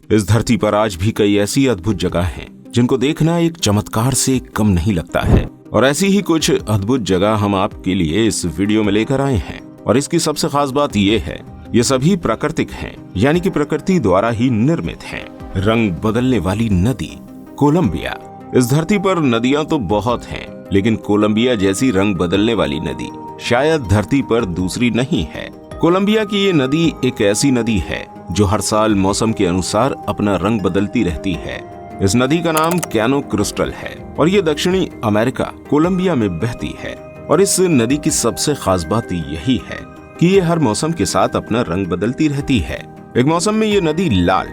इस धरती पर आज भी कई ऐसी अद्भुत जगह हैं जिनको देखना एक चमत्कार से कम नहीं लगता है। और ऐसी ही कुछ अद्भुत जगह हम आपके लिए इस वीडियो में लेकर आए हैं। और इसकी सबसे खास बात ये है, ये सभी प्राकृतिक हैं, यानी कि प्रकृति द्वारा ही निर्मित हैं। रंग बदलने वाली नदी कोलंबिया। इस धरती पर नदियां तो बहुत हैं, लेकिन कोलंबिया जैसी रंग बदलने वाली नदी शायद धरती पर दूसरी नहीं है। कोलंबिया की ये नदी एक ऐसी नदी है जो हर साल मौसम के अनुसार अपना रंग बदलती रहती है। इस नदी का नाम कैनो क्रिस्टल है और ये दक्षिणी अमेरिका कोलंबिया में बहती है। और इस नदी की सबसे खास बात यही है कि ये हर मौसम के साथ अपना रंग बदलती रहती है। एक मौसम में ये नदी लाल,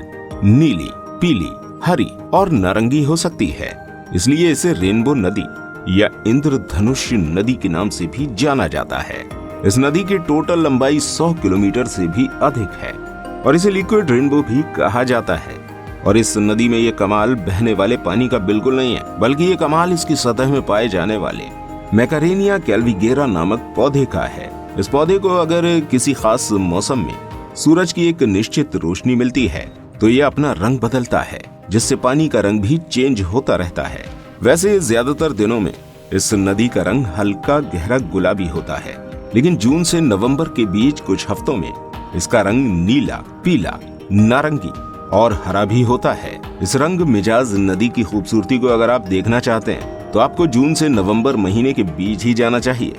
नीली, पीली, हरी और नारंगी हो सकती है, इसलिए इसे रेनबो नदी या इंद्रधनुष नदी के नाम से भी जाना जाता है। इस नदी की टोटल लंबाई 100 किलोमीटर से भी अधिक है और इसे लिक्विड रेनबो भी कहा जाता है। और इस नदी में ये कमाल बहने वाले पानी का बिल्कुल नहीं है, बल्कि ये कमाल इसकी सतह में पाए जाने वाले मैकारेनिया कैल्विगेरा नामक पौधे का है। इस पौधे को अगर किसी खास मौसम में सूरज की एक निश्चित रोशनी मिलती है तो ये अपना रंग बदलता है, जिससे पानी का रंग भी चेंज होता रहता है। वैसे ज्यादातर दिनों में इस नदी का रंग हल्का गहरा गुलाबी होता है, लेकिन जून से नवंबर के बीच कुछ हफ्तों में इसका रंग नीला, पीला, नारंगी और हरा भी होता है। इस रंग मिजाज नदी की खूबसूरती को अगर आप देखना चाहते हैं तो आपको जून से नवंबर महीने के बीच ही जाना चाहिए।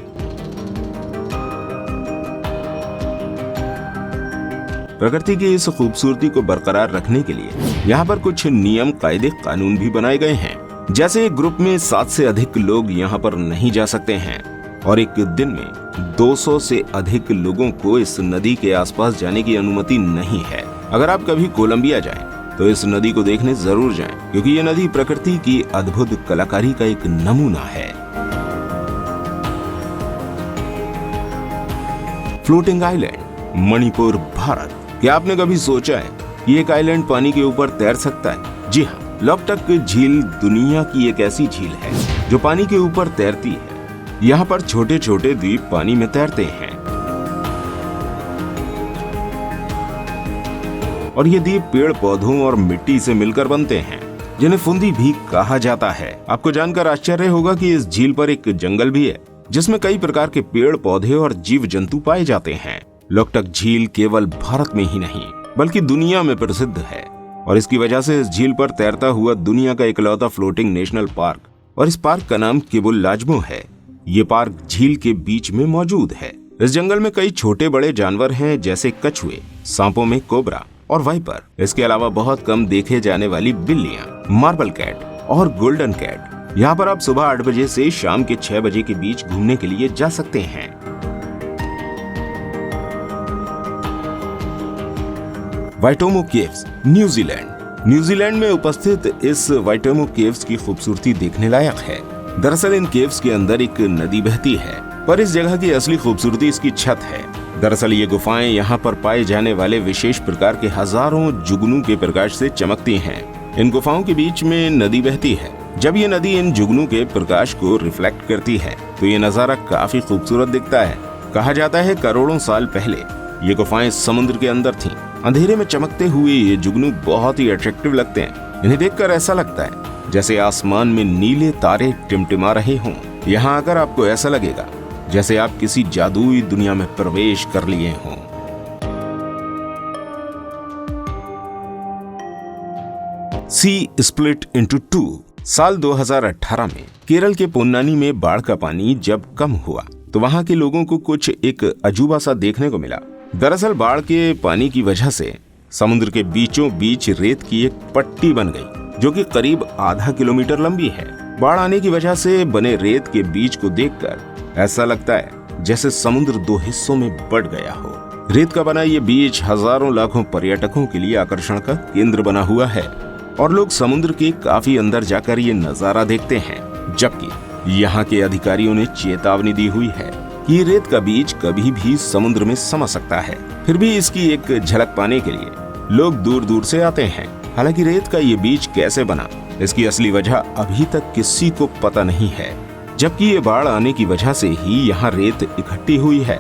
प्रकृति की इस खूबसूरती को बरकरार रखने के लिए यहाँ पर कुछ नियम, कायदे, कानून भी बनाए गए हैं। जैसे एक ग्रुप में 7 से अधिक लोग यहाँ पर नहीं जा सकते हैं और एक दिन में 200 से अधिक लोगों को इस नदी के आसपास जाने की अनुमति नहीं है। अगर आप कभी कोलंबिया जाएं, तो इस नदी को देखने जरूर जाएं, क्योंकि ये नदी प्रकृति की अद्भुत कलाकारी का एक नमूना है। Floating island, Manipur, Bharat. क्या आपने कभी सोचा है कि एक आइलैंड पानी के ऊपर तैर सकता है? जी हाँ, लोकटक झील दुनिया की एक ऐसी झील है जो पानी के ऊपर तैरती है। यहाँ पर छोटे छोटे द्वीप पानी में तैरते हैं और ये द्वीप पेड़ पौधों और मिट्टी से मिलकर बनते हैं, जिन्हें फुंदी भी कहा जाता है। आपको जानकर आश्चर्य होगा कि इस झील पर एक जंगल भी है, जिसमें कई प्रकार के पेड़ पौधे और जीव जंतु पाए जाते हैं। लोकटक झील केवल भारत में ही नहीं बल्कि दुनिया में प्रसिद्ध है और इसकी वजह से इस झील पर तैरता हुआ दुनिया का इकलौता फ्लोटिंग नेशनल पार्क, और इस पार्क का नाम केबुल लाजमो है। ये पार्क झील के बीच में मौजूद है। इस जंगल में कई छोटे बड़े जानवर हैं, जैसे कछुए, सांपों में कोबरा और वाइपर। इसके अलावा बहुत कम देखे जाने वाली बिल्लियां, मार्बल कैट और गोल्डन कैट। यहाँ पर आप सुबह 8 बजे से शाम के 6 बजे के बीच घूमने के लिए जा सकते हैं। वाइटोमो केव्स, न्यूजीलैंड। न्यूजीलैंड में उपस्थित इस वाइटोमो केव्स की खूबसूरती देखने लायक है। दरअसल इन केव्स के अंदर एक नदी बहती है, पर इस जगह की असली खूबसूरती इसकी छत है। दरअसल ये गुफाएं यहाँ पर पाए जाने वाले विशेष प्रकार के हजारों जुगनू के प्रकाश से चमकती हैं। इन गुफाओं के बीच में नदी बहती है। जब ये नदी इन जुगनू के प्रकाश को रिफ्लेक्ट करती है तो ये नजारा काफी खूबसूरत दिखता है। कहा जाता है करोड़ों साल पहले ये गुफाएं समुद्र के अंदर थीं। अंधेरे में चमकते हुए ये जुगनू बहुत ही अट्रैक्टिव लगते हैं। इन्हें देखकर ऐसा लगता है जैसे आसमान में नीले तारे टिमटिमा रहे हों। यहाँ आकर आपको ऐसा लगेगा जैसे आप किसी जादुई दुनिया में प्रवेश कर लिए हों। सी स्प्लिट इनटू 2। साल 2018 में केरल के पोन्नानी में बाढ़ का पानी जब कम हुआ तो वहाँ के लोगों को कुछ एक अजूबा सा देखने को मिला। दरअसल बाढ़ के पानी की वजह से समुद्र के बीचों बीच रेत की एक पट्टी बन गई, जो कि करीब आधा किलोमीटर लंबी है। बाढ़ आने की वजह से बने रेत के बीच को देखकर ऐसा लगता है जैसे समुद्र 2 हिस्सों में बट गया हो। रेत का बना ये बीच हजारों लाखों पर्यटकों के लिए आकर्षण का केंद्र बना हुआ है और लोग समुद्र के काफी अंदर जाकर ये नजारा देखते हैं। जबकि यहाँ के अधिकारियों ने चेतावनी दी हुई है कि ये रेत का बीच कभी भी समुद्र में समा सकता है। फिर भी इसकी एक झलक पाने के लिए लोग दूर दूर से आते हैं। हालांकि रेत का ये बीच कैसे बना, इसकी असली वजह अभी तक किसी को पता नहीं है। जबकि ये बाढ़ आने की वजह से ही यहाँ रेत इकट्ठी हुई है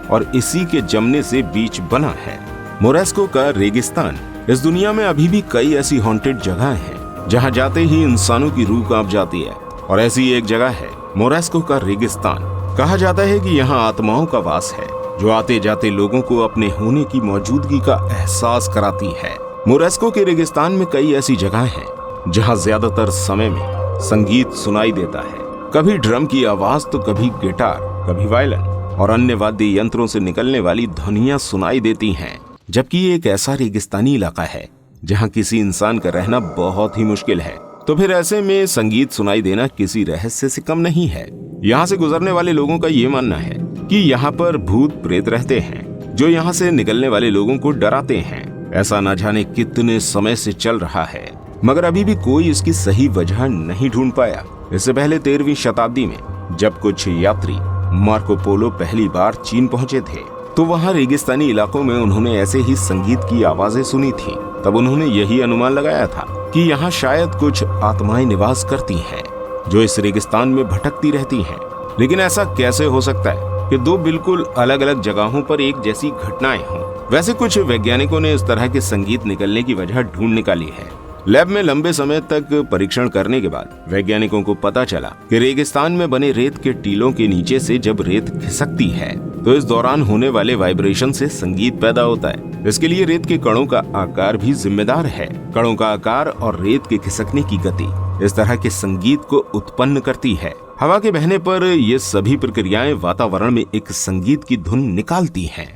और इसी के जमने से बीच बना है। मोरेस्को का रेगिस्तान इस दुनिया में अभी भी कई ऐसी हॉन्टेड जगह हैं जहां जाते ही इंसानों की रूह कांप जाती है, और ऐसी एक जगह है मोरेस्को का रेगिस्तान। कहा जाता है कि यहाँ आत्माओं का वास है जो आते जाते लोगों को अपने होने की मौजूदगी का एहसास कराती है। मोरेस्को के रेगिस्तान में कई ऐसी जगह हैं जहाँ ज्यादातर समय में संगीत सुनाई देता है। कभी ड्रम की आवाज तो कभी गिटार, कभी वायलिन और अन्य वाद्य यंत्रों से निकलने वाली ध्वनियां सुनाई देती हैं। जबकि ये एक ऐसा रेगिस्तानी इलाका है जहां किसी इंसान का रहना बहुत ही मुश्किल है, तो फिर ऐसे में संगीत सुनाई देना किसी रहस्य से कम नहीं है। यहाँ से गुजरने वाले लोगों का ये मानना है कि यहाँ पर भूत प्रेत रहते हैं जो यहाँ से निकलने वाले लोगों को डराते हैं। ऐसा न जाने कितने समय से चल रहा है, मगर अभी भी कोई इसकी सही वजह नहीं ढूंढ पाया। इससे पहले 13वीं शताब्दी में जब कुछ यात्री मार्को पोलो पहली बार चीन पहुंचे थे, तो वहाँ रेगिस्तानी इलाकों में उन्होंने ऐसे ही संगीत की आवाजें सुनी थी। तब उन्होंने यही अनुमान लगाया था कि यहाँ शायद कुछ आत्माएं निवास करती हैं जो इस रेगिस्तान में भटकती रहती हैं। लेकिन ऐसा कैसे हो सकता है कि दो बिल्कुल अलग अलग जगहों पर एक जैसी घटनाएं हों? वैसे कुछ वैज्ञानिकों ने इस तरह के संगीत निकलने की वजह ढूंढ निकाली है। लैब में लंबे समय तक परीक्षण करने के बाद वैज्ञानिकों को पता चला कि रेगिस्तान में बने रेत के टीलों के नीचे से जब रेत खिसकती है तो इस दौरान होने वाले वाइब्रेशन से संगीत पैदा होता है। इसके लिए रेत के कणों का आकार भी जिम्मेदार है। कणों का आकार और रेत के खिसकने की गति इस तरह के संगीत को उत्पन्न करती है। हवा के बहने पर ये सभी प्रक्रियाएं वातावरण में एक संगीत की धुन निकालती हैं।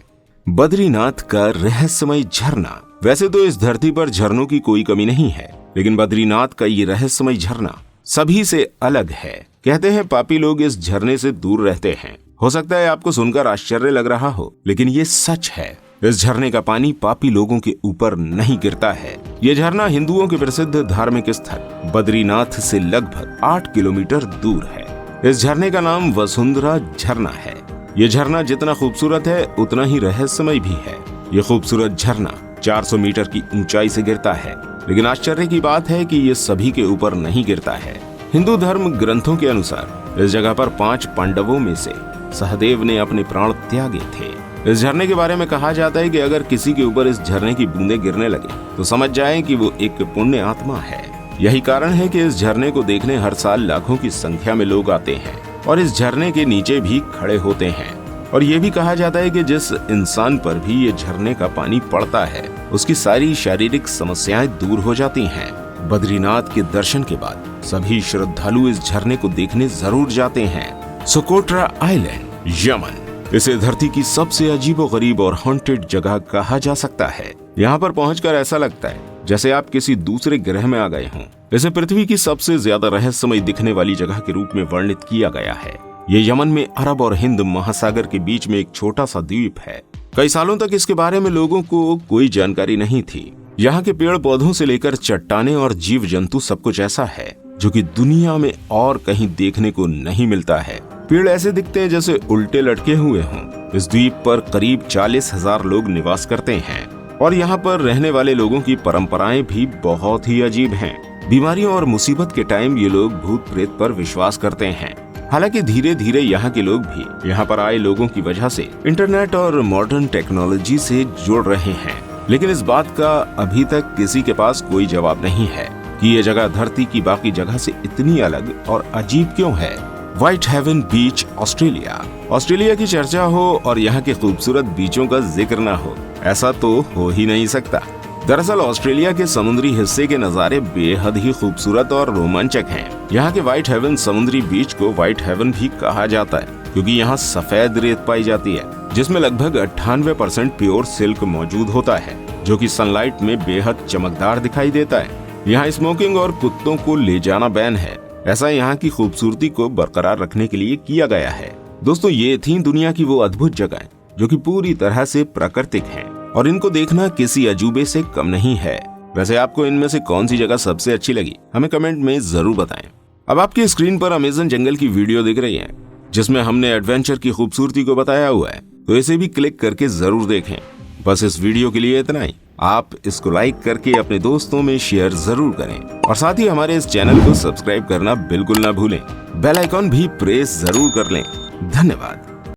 बद्रीनाथ का रहस्यमय झरना। वैसे तो इस धरती पर झरनों की कोई कमी नहीं है, लेकिन बद्रीनाथ का ये रहस्यमय झरना सभी से अलग है। कहते हैं पापी लोग इस झरने से दूर रहते हैं। हो सकता है आपको सुनकर आश्चर्य लग रहा हो, लेकिन ये सच है। इस झरने का पानी पापी लोगों के ऊपर नहीं गिरता है। ये झरना हिंदुओं के प्रसिद्ध धार्मिक स्थल बद्रीनाथ से लगभग 8 किलोमीटर दूर है। इस झरने का नाम वसुंधरा झरना है। ये झरना जितना खूबसूरत है उतना ही रहस्यमय भी है। ये खूबसूरत झरना 400 मीटर की ऊंचाई से गिरता है, लेकिन आश्चर्य की बात है कि ये सभी के ऊपर नहीं गिरता है। हिंदू धर्म ग्रंथों के अनुसार इस जगह पर 5 पांडवों में से सहदेव ने अपने प्राण त्यागे थे। इस झरने के बारे में कहा जाता है कि अगर किसी के ऊपर इस झरने की बूंदें गिरने लगे तो समझ जाएं कि वो एक पुण्य आत्मा है। यही कारण है कि इस झरने को देखने हर साल लाखों की संख्या में लोग आते हैं और इस झरने के नीचे भी खड़े होते हैं। और ये भी कहा जाता है कि जिस इंसान पर भी ये झरने का पानी पड़ता है उसकी सारी शारीरिक समस्याएं दूर हो जाती हैं। बद्रीनाथ के दर्शन के बाद सभी श्रद्धालु इस झरने को देखने जरूर जाते हैं। Socotra island, Yemen. इसे धरती की सबसे अजीबोगरीब और हॉन्टेड जगह कहा जा सकता है। यहाँ पर पहुंचकर ऐसा लगता है जैसे आप किसी दूसरे ग्रह में आ गए हों। इसे पृथ्वी की सबसे ज्यादा रहस्यमय दिखने वाली जगह के रूप में वर्णित किया गया है। ये यमन में अरब और हिंद महासागर के बीच में एक छोटा सा द्वीप है। कई सालों तक इसके बारे में लोगों को कोई जानकारी नहीं थी। यहाँ के पेड़ पौधों से लेकर चट्टानें और जीव जंतु सब कुछ ऐसा है जो कि दुनिया में और कहीं देखने को नहीं मिलता है। पेड़ ऐसे दिखते हैं जैसे उल्टे लटके हुए हों। इस द्वीप पर करीब 40,000 लोग निवास करते हैं और यहाँ पर रहने वाले लोगों की परंपराएं भी बहुत ही अजीब हैं। बीमारियों और मुसीबत के टाइम ये लोग भूत प्रेत पर विश्वास करते हैं। हालांकि धीरे धीरे यहाँ के लोग भी यहाँ पर आए लोगों की वजह से इंटरनेट और मॉडर्न टेक्नोलॉजी से जुड़ रहे हैं, लेकिन इस बात का अभी तक किसी के पास कोई जवाब नहीं है कि ये जगह धरती की बाकी जगह से इतनी अलग और अजीब क्यों है। व्हाइट हेवन बीच, ऑस्ट्रेलिया। ऑस्ट्रेलिया की चर्चा हो और यहाँ के खूबसूरत बीचों का जिक्र न हो, ऐसा तो हो ही नहीं सकता। दरअसल ऑस्ट्रेलिया के समुद्री हिस्से के नज़ारे बेहद ही खूबसूरत और रोमांचक हैं। यहाँ के व्हाइट हेवन समुद्री बीच को व्हाइट हेवन भी कहा जाता है क्योंकि यहाँ सफेद रेत पाई जाती है जिसमें लगभग 98% प्योर सिल्क मौजूद होता है जो कि सनलाइट में बेहद चमकदार दिखाई देता है। यहाँ स्मोकिंग और कुत्तों को ले जाना बैन है। ऐसा यहाँ की खूबसूरती को बरकरार रखने के लिए किया गया है। दोस्तों, ये थी दुनिया की वो अद्भुत जगह जो कि पूरी तरह से प्राकृतिक हैं और इनको देखना किसी अजूबे से कम नहीं है। वैसे आपको इनमें से कौन सी जगह सबसे अच्छी लगी हमें कमेंट में जरूर बताएं। अब आपकी स्क्रीन पर अमेज़न जंगल की वीडियो दिख रही है जिसमें हमने एडवेंचर की खूबसूरती को बताया हुआ है, तो इसे भी क्लिक करके जरूर देखें। बस इस वीडियो के लिए इतना ही। आप इसको लाइक करके अपने दोस्तों में शेयर जरूर करें और साथ ही हमारे इस चैनल को सब्सक्राइब करना बिल्कुल ना भूलें। बेल आइकॉन भी प्रेस जरूर कर लें। धन्यवाद।